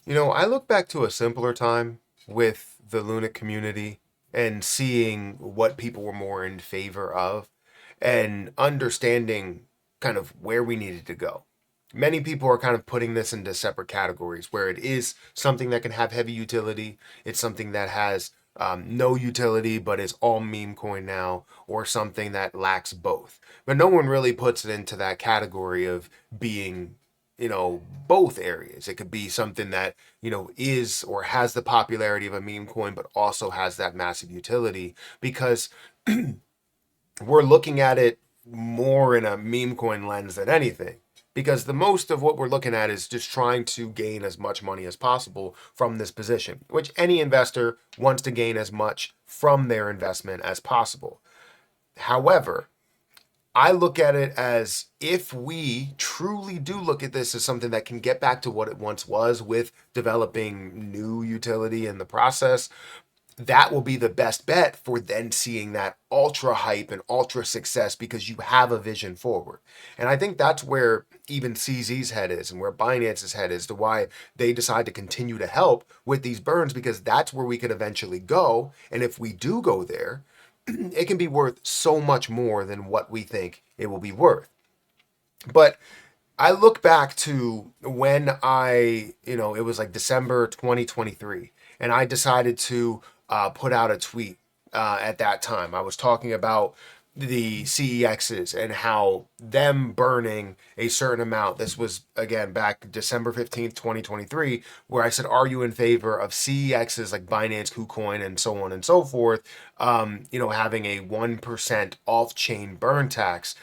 I look back to a simpler time with the LUNC community and seeing what people were more in favor of and understanding kind of where we needed to go. Many people are kind of putting this into separate categories where it is something that can have heavy utility, it's something that has no utility but is all meme coin now, or something that lacks both. But no one really puts it into that category of being both areas. It could be something that is or has the popularity of a meme coin but also has that massive utility, because we're looking at it more in a meme coin lens than anything, because the most of what we're looking at is just trying to gain as much money as possible from this position, which any investor wants to gain as much from their investment as possible. However, I look at it as, if we truly do look at this as something that can get back to what it once was with developing new utility in the process, that will be the best bet for then seeing that ultra hype and ultra success, because you have a vision forward. And I think that's where even CZ's head is and where Binance's head is, to why they decide to continue to help with these burns, because that's where we could eventually go. And if we do go there, it can be worth so much more than what we think it will be worth. But I look back to when it was like December 2023, and I decided to put out a tweet at that time. I was talking about the CEXs and how them burning a certain amount. This was again back December 15th, 2023, where I said, are you in favor of CEXs like Binance, KuCoin, and so on and so forth, having a 1% off-chain burn tax?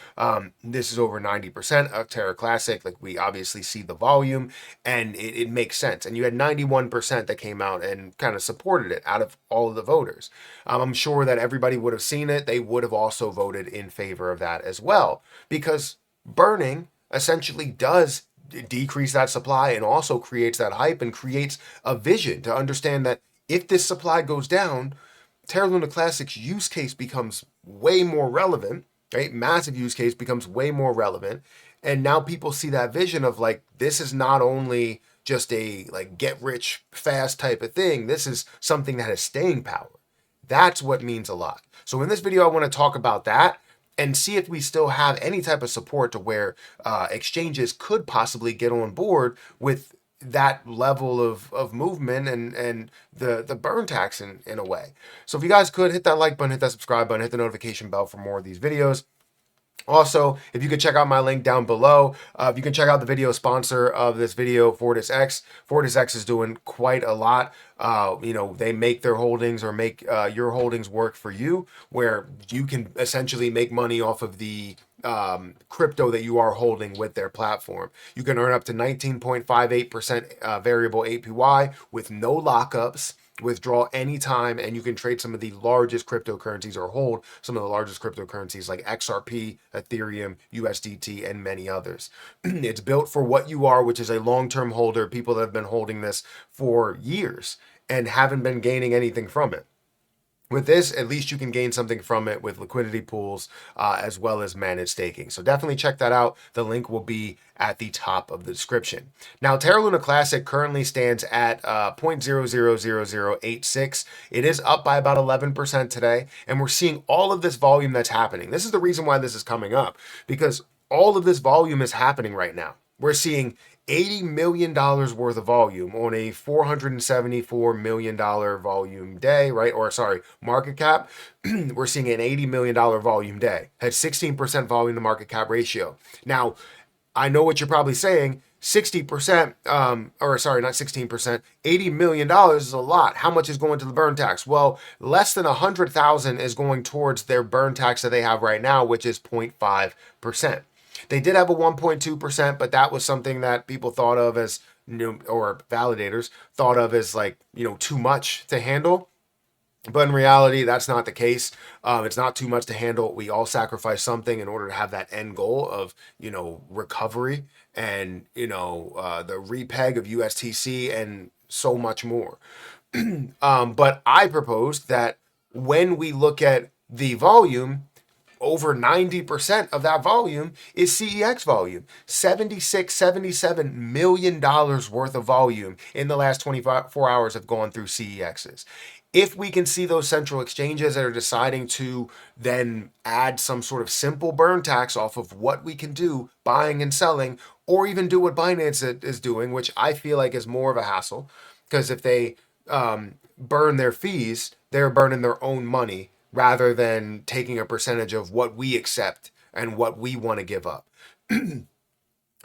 This is over 90% of Terra Classic. Like, we obviously see the volume, and it makes sense. And you had 91% that came out and kind of supported it out of all of the voters. I'm sure that everybody would have seen it. They would have also voted in favor of that as well, because burning essentially does decrease that supply and also creates that hype and creates a vision to understand that if this supply goes down, Terra Luna Classic's use case becomes way more relevant, right? Massive use case becomes way more relevant. And now people see that vision of, like, this is not only just a like get rich fast type of thing. This is something that has staying power. That's what means a lot. So in this video, I want to talk about that and see if we still have any type of support to where exchanges could possibly get on board with that level of movement and the burn tax in a way. So if you guys could hit that like button, hit that subscribe button, hit the notification bell for more of these videos. Also, if you could check out my link down below, if you can check out the video sponsor of this video, FortisX. FortisX is doing quite a lot. They make their holdings or make your holdings work for you, where you can essentially make money off of the crypto that you are holding with their platform. You can earn up to 19.58% variable APY with no lockups, withdraw anytime, and you can trade some of the largest cryptocurrencies or hold some of the largest cryptocurrencies like XRP, Ethereum, USDT, and many others. It's built for what you are, which is a long-term holder, people that have been holding this for years and haven't been gaining anything from it. With this, at least you can gain something from it with liquidity pools as well as managed staking. So definitely check that out. The link will be at the top of the description. Now, Terra Luna Classic currently stands at 0.000086. It is up by about 11% today, and we're seeing all of this volume that's happening. This is the reason why this is coming up, because all of this volume is happening right now. We're seeing $80 million worth of volume on a $474 million volume day, right? Or sorry, market cap. We're seeing an $80 million volume day. Had 16% volume to market cap ratio. Now, I know what you're probably saying. 60%, or sorry, not 16%, $80 million is a lot. How much is going to the burn tax? Well, less than 100,000 is going towards their burn tax that they have right now, which is 0.5%. They did have a 1.2%, but that was something that people thought of as, or validators thought of as, like, too much to handle. But in reality, that's not the case. It's not too much to handle. We all sacrifice something in order to have that end goal of, recovery and, the repeg of USTC and so much more. But I proposed that when we look at the volume, over 90% of that volume is CEX volume. $77 million worth of volume in the last 24 hours have gone through CEXs. If we can see those central exchanges that are deciding to then add some sort of simple burn tax off of what we can do buying and selling, or even do what Binance is doing, which I feel like is more of a hassle, because if they burn their fees, they're burning their own money rather than taking a percentage of what we accept and what we want to give up.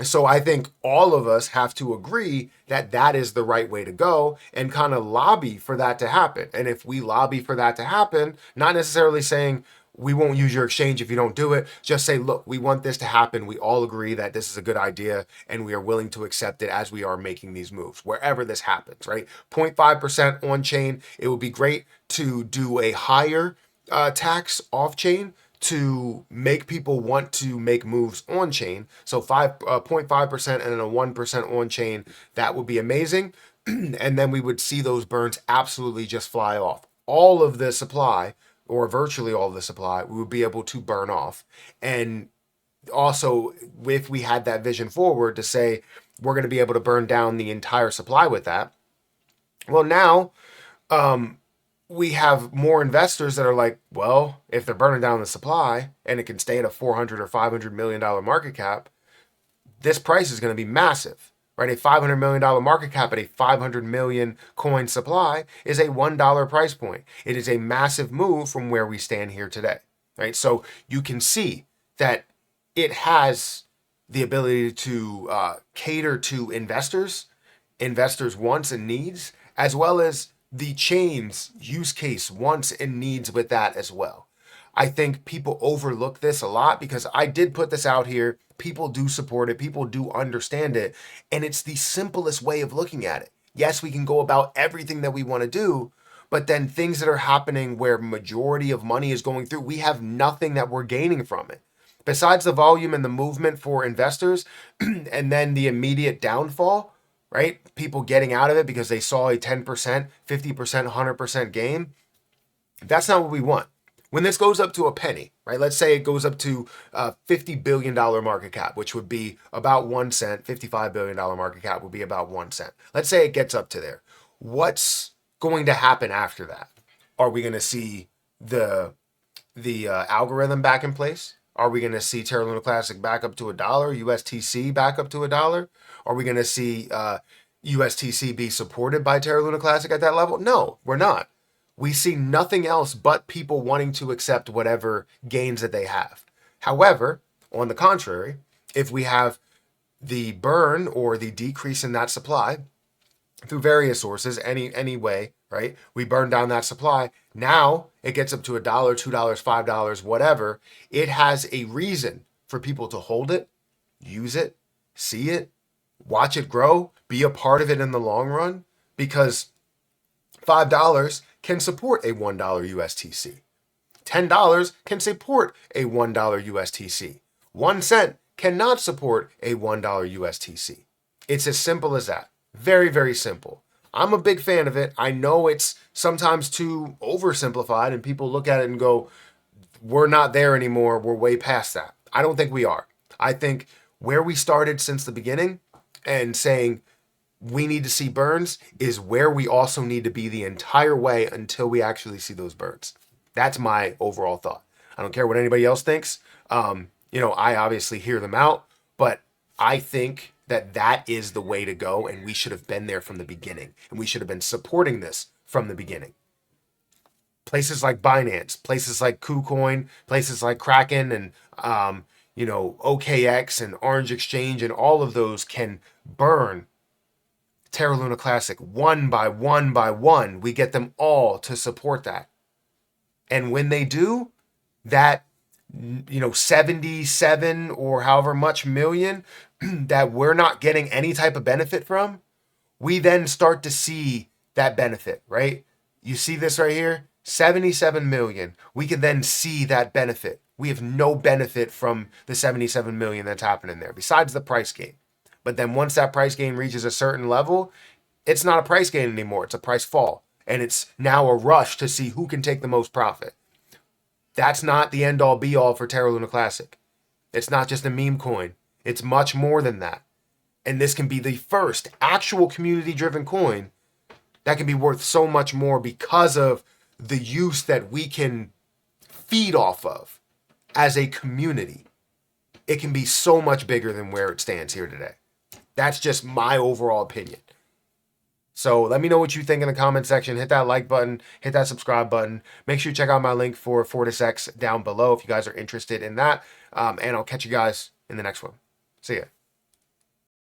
So I think all of us have to agree that that is the right way to go and kind of lobby for that to happen. And if we lobby for that to happen, not necessarily saying we won't use your exchange if you don't do it, just say, look, we want this to happen. We all agree that this is a good idea and we are willing to accept it as we are making these moves, wherever this happens, right? 0.5% on chain. It would be great to do a higher tax off chain to make people want to make moves on chain. So 0.5% and then a 1% on chain, that would be amazing. And then we would see those burns absolutely just fly off. All of the supply, or virtually all of the supply, we would be able to burn off. And also, if we had that vision forward to say we're going to be able to burn down the entire supply with that, well, now we have more investors that are like, well, if they're burning down the supply and it can stay at a $400 or $500 million market cap, this price is going to be massive, right? A $500 million market cap at a 500 million coin supply is a $1 price point. It is a massive move from where we stand here today, right? So you can see that it has the ability to cater to investors' wants and needs, as well as the chain's use case wants and needs with that as well. I think people overlook this a lot because I did put this out here. People do support it. People do understand it. And it's the simplest way of looking at it. Yes, we can go about everything that we want to do, but then things that are happening where majority of money is going through, we have nothing that we're gaining from it. Besides the volume and the movement for investors and then the immediate downfall, right? People getting out of it because they saw a 10%, 50%, 100% gain. That's not what we want. When this goes up to a penny, right? Let's say it goes up to a $50 billion market cap, which would be about 1 cent. $55 billion market cap would be about 1 cent. Let's say it gets up to there. What's going to happen after that? Are we going to see the algorithm back in place? Are we going to see Terra Luna Classic back up to $1? USTC back up to $1? Are we going to see USTC be supported by Terra Luna Classic at that level? No, we're not. We see nothing else but people wanting to accept whatever gains that they have. However, on the contrary, if we have the burn or the decrease in that supply through various sources, any way, right? We burn down that supply. Now it gets up to $1, $2, $5, whatever. It has a reason for people to hold it, use it, see it, watch it grow, be a part of it in the long run, because $5 can support a $1 USTC. $10 can support a $1 USTC. 1 cent cannot support a $1 USTC. It's as simple as that. Very, very simple. I'm a big fan of it. I know it's sometimes too oversimplified and people look at it and go, we're not there anymore. We're way past that. I don't think we are. I think where we started since the beginning and saying we need to see burns is where we also need to be the entire way until we actually see those burns. That's my overall thought. I don't care what anybody else thinks. I obviously hear them out, but I think that is the way to go, and we should have been there from the beginning, and we should have been supporting this from the beginning. Places like Binance, places like KuCoin, places like Kraken, and OKX and Orange Exchange, and all of those can burn Terra Luna Classic one by one by one. We get them all to support that. And when they do, that 77 or however much million that we're not getting any type of benefit from, we then start to see that benefit, right? You see this right here, 77 million. We can then see that benefit. We have no benefit from the 77 million that's happening there besides the price gain. But then once that price gain reaches a certain level, it's not a price gain anymore. It's a price fall. And it's now a rush to see who can take the most profit. That's not the end all be all for Terra Luna Classic. It's not just a meme coin. It's much more than that. And this can be the first actual community driven coin that can be worth so much more because of the use that we can feed off of as a community. It can be so much bigger than where it stands here today. That's just my overall opinion. So let me know what you think in the comment section. Hit that like button, hit that subscribe button. Make sure you check out my link for FortisX down below if you guys are interested in that. And I'll catch you guys in the next one. See ya.